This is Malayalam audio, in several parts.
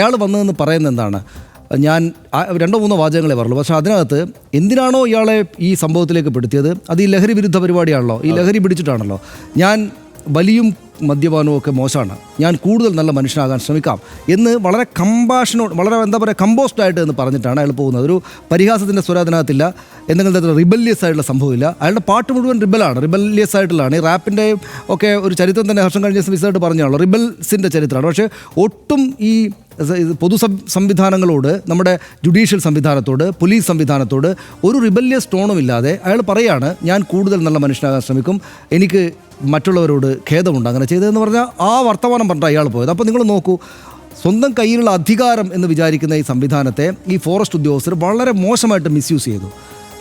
അയാൾ വന്നതെന്ന് പറയുന്നത് എന്താണ്, ഞാൻ 2-3 വാചകങ്ങളെ പറയുള്ളൂ, പക്ഷേ അതിനകത്ത് എന്തിനാണോ ഇയാളെ ഈ സംഭവത്തിലേക്ക് പെടുത്തിയത് അത് ഈ ലഹരി വിരുദ്ധ പരിപാടിയാണല്ലോ, ഈ ലഹരി പിടിച്ചിട്ടാണല്ലോ, ഞാൻ വലിയും മദ്യപാനവും ഒക്കെ മോശമാണ്, ഞാൻ കൂടുതൽ നല്ല മനുഷ്യനാകാൻ ശ്രമിക്കാം എന്ന് വളരെ വളരെ എന്താ പറയുക കമ്പോസ്ഡ് ആയിട്ട് എന്ന് പറഞ്ഞിട്ടാണ് അയാൾ പോകുന്നത്. ഒരു പരിഹാസത്തിൻ്റെ സ്വരം അതിനകത്തില്ല, എന്തെങ്കിലും തരത്തിലുള്ള റിബല്യസ് ആയിട്ടുള്ള സംഭവമില്ല. അയാളുടെ പാട്ട് മുഴുവൻ റിബല്യസ് ആയിട്ടുള്ളതാണ്. ഈ റാപ്പിൻ്റെയും ഒക്കെ ഒരു ചരിത്രം തന്നെ ഹർഷം കഴിഞ്ഞ വിശദമായിട്ട് പറഞ്ഞാണല്ലോ, റിബൽസിൻ്റെ ചരിത്രമാണ്. പക്ഷേ ഒട്ടും ഈ പൊതു സംവിധാനങ്ങളോട്, നമ്മുടെ ജുഡീഷ്യൽ സംവിധാനത്തോട്, പോലീസ് സംവിധാനത്തോട് ഒരു റിബല്യസ് ടോണും ഇല്ലാതെ അയാൾ പറയാണ് ഞാൻ കൂടുതൽ നല്ല മനുഷ്യനാകാൻ ശ്രമിക്കും, എനിക്ക് മറ്റുള്ളവരോട് ഖേദമുണ്ട് അങ്ങനെ ചെയ്തതെന്ന് പറഞ്ഞാൽ ആ വർത്തമാനം പറഞ്ഞിട്ട് അയാൾ പോയത്. അപ്പോൾ നിങ്ങൾ നോക്കൂ, സ്വന്തം കയ്യിലുള്ള അധികാരം എന്ന് വിചാരിക്കുന്ന ഈ സംവിധാനത്തെ ഈ ഫോറസ്റ്റ് ഉദ്യോഗസ്ഥർ വളരെ മോശമായിട്ട് മിസ്യൂസ് ചെയ്തു.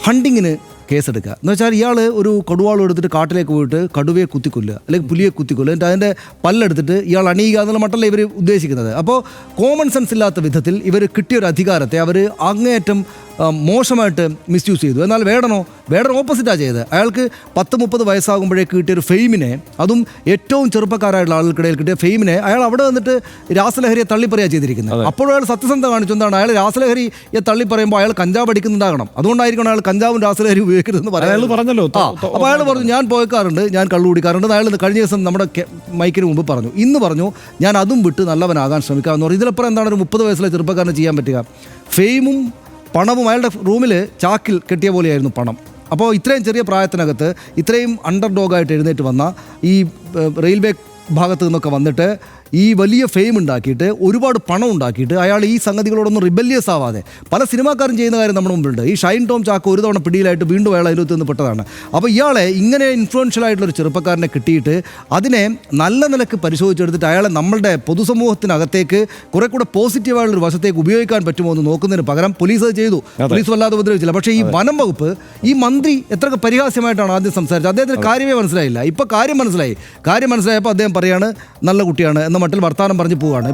ഹണ്ടിങ്ങിന് കേസെടുക്കുക എന്ന് വെച്ചാൽ ഇയാൾ ഒരു കൊടുവാളും എടുത്തിട്ട് കാട്ടിലേക്ക് പോയിട്ട് കടുവയെ കുത്തിക്കൊല്ലുക അല്ലെങ്കിൽ പുലിയെ കുത്തിക്കൊല്ലുക, എന്നിട്ട് അതിൻ്റെ പല്ലെടുത്തിട്ട് ഇയാൾ അണിയുക എന്നുള്ള മട്ടല്ല ഇവർ ഉദ്ദേശിക്കുന്നത്. അപ്പോൾ കോമൺ സെൻസ് ഇല്ലാത്ത വിധത്തിൽ ഇവർ കിട്ടിയൊരു അധികാരത്തെ അവർ അങ്ങേയറ്റം മോശമായിട്ട് മിസ്യൂസ് ചെയ്തു. എന്നാൽ വേടൻ ഓപ്പോസിറ്റാണ് ചെയ്തത്. അയാൾക്ക് 10-30 വയസ്സാകുമ്പോഴേക്ക് കിട്ടിയൊരു ഫെയിമിനെ, അതും ഏറ്റവും ചെറുപ്പക്കാരായിട്ടുള്ള ആളുകൾക്കിടയിൽ കിട്ടിയ ഫെയിമിനെ അയാൾ അവിടെ വന്നിട്ട് രാസലഹരിയെ തള്ളിപ്പറയുക ചെയ്തിരിക്കുന്നത്. അപ്പോഴും അയാൾ സത്യസന്ധത കാണിച്ചു. എന്താണ്, അയാൾ രാസലഹരിയെ തള്ളിപ്പറയുമ്പോൾ അയാൾ കഞ്ചാവ് അടിക്കുന്നുണ്ടാകണം, അതുകൊണ്ടായിരിക്കണം അയാൾ കഞ്ചാവും രാസലഹരി ഉപയോഗിക്കരുതെന്ന് പറഞ്ഞല്ലോ. അപ്പോൾ അയാൾ പറഞ്ഞു ഞാൻ പോയക്കാറുണ്ട്, ഞാൻ കള്ളു കുടിക്കാറുണ്ട്. അയാൾ കഴിഞ്ഞ ദിവസം നമ്മുടെ മൈക്കിന് മുമ്പ് പറഞ്ഞു, ഇന്ന് പറഞ്ഞു ഞാൻ അതും വിട്ട് നല്ലവനാകാൻ ശ്രമിക്കാമെന്ന് പറഞ്ഞു. ഇതിലപ്പുറം എന്താണ് ഒരു 30 വയസ്സിലെ ചെറുപ്പക്കാരന് ചെയ്യാൻ പറ്റുക? ഫെയിമും പണവും അയാളുടെ റൂമിൽ ചാക്കിൽ കെട്ടിയ പോലെയായിരുന്നു പണം. അപ്പോൾ ഇത്രയും ചെറിയ പ്രായത്തിനകത്ത് ഇത്രയും അണ്ടർ ഡോഗായിട്ട് എഴുന്നേറ്റ് വന്ന ഈ റെയിൽവേ ഭാഗത്ത് നിന്നൊക്കെ വന്നിട്ട് ഈ വലിയ ഫെയിം ഉണ്ടാക്കിയിട്ട് ഒരുപാട് പണം ഉണ്ടാക്കിയിട്ട് അയാൾ ഈ സംഗതികളോടൊന്നും റിബല്യസ് ആവാതെ പല സിനിമാക്കാരും ചെയ്യുന്ന കാര്യം നമ്മുടെ മുമ്പിലുണ്ട്. ഈ ഷൈൻ ടോം ചാക്കോ ഒരു തവണ പിടിയിലായിട്ട് വീണ്ടും അയാൾ അതിലത്ത് നിന്ന് പെട്ടതാണ്. അപ്പോൾ ഇയാളെ ഇങ്ങനെ ഇൻഫ്ലുവൻഷ്യൽ ആയിട്ടുള്ളൊരു ചെറുപ്പക്കാരനെ കിട്ടിയിട്ട് അതിനെ നല്ല നിലക്ക് പരിശോധിച്ചെടുത്തിട്ട് അയാളെ നമ്മളുടെ പൊതുസമൂഹത്തിനകത്തേക്ക് കുറെ കൂടെ പോസിറ്റീവായിട്ടുള്ളൊരു വശത്തേക്ക് ഉപയോഗിക്കാൻ പറ്റുമോ എന്ന് നോക്കുന്നതിന് പകരം പോലീസ് അത് ചെയ്തു. പോലീസ് വല്ലാതെ ഉപദ്രവിച്ചില്ല. പക്ഷേ ഈ വനം വകുപ്പ്, ഈ മന്ത്രി എത്ര പരിഹാസ്യമായിട്ടാണ് ആദ്യം സംസാരിച്ചത്. അദ്ദേഹത്തിന് കാര്യമേ മനസ്സിലായില്ല. ഇപ്പോൾ കാര്യം മനസ്സിലായപ്പോൾ അദ്ദേഹം പറയാണ് നല്ല കുട്ടിയാണ് എന്ന മട്ടിൽ വർത്താനം പറഞ്ഞ് പോവുകയാണ്.